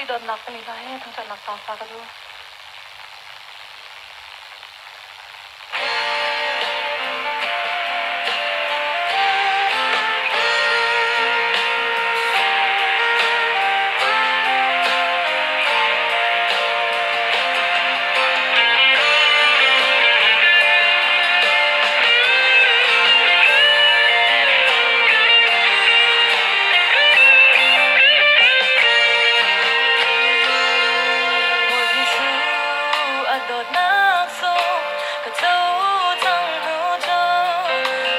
Dawt nak ni la he thang chat nak ta sa ka du Dawt nak so ka châu thang nu cho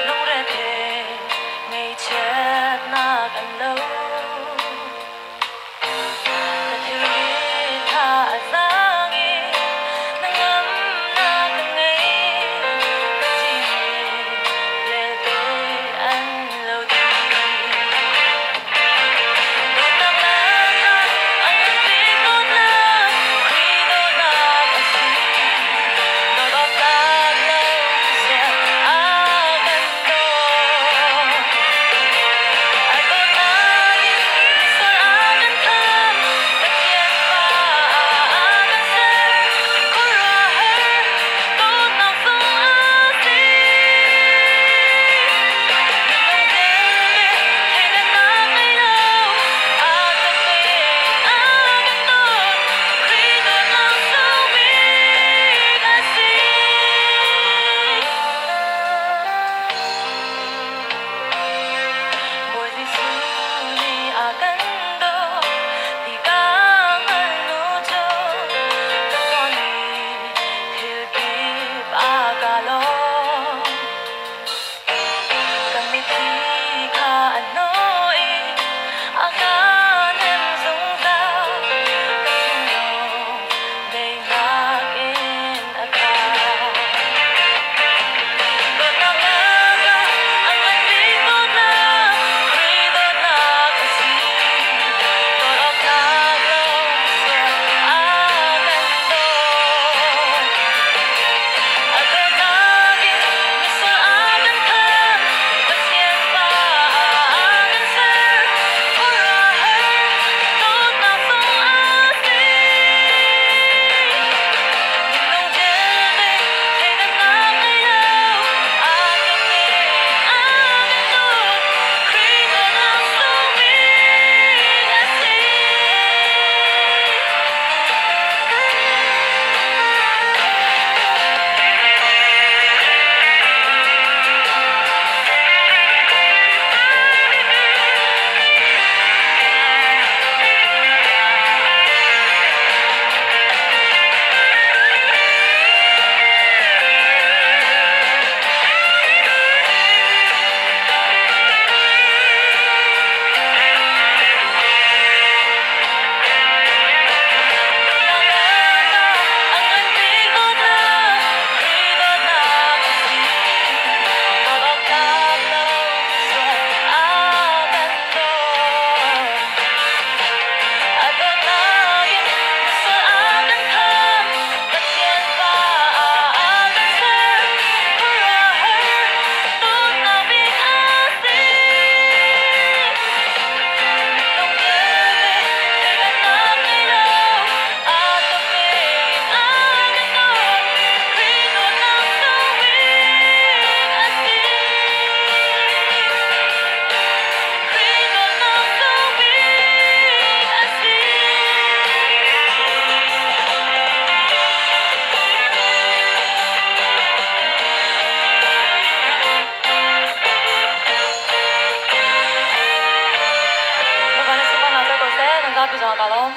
long re the ngày chat nak an lo ka thi tha sang i nang am na ka ngày ka chi le be an lo di Dawt nak la an ti ko na Khrih Dawt nak a si Dawt of love siya akan do At Dawt laging misal akan kam Lagyan pa akan ser Kuraher Dawt nak so asi Nung dere kailan na kayaw At kapit akan Dawt Khrih Dawt nak so big asi Boy di suni akan do Di kang anu jo Toni hilkip akalong Kami thi ka anoi Akan em dung da Kasinong Day nakin aka Dawt nak laga ang antig ko na Khrih Dawt nak a si Dawt of taglong siya akan do At Dawt laging misal akan kam Lagyan pa akan ser Kuraher Dawt nak so asi Nung dere kailan na kayaw At kapit akan Dawt Khrih Dawt nak so big asi Ang antig ko na Khrih Dawt nak a si Dawt of taglong siya akan do At Dawt laging misal akan kam Lagyan pa akan ser Kuraher Dawt nak big asi Nung dere kailan na kayaw At kapit akan Dawt Khrih Dawt nak so big asi Khrih Dawt nak so big asi Magkano si Panasa ko, nang gabi sa kalong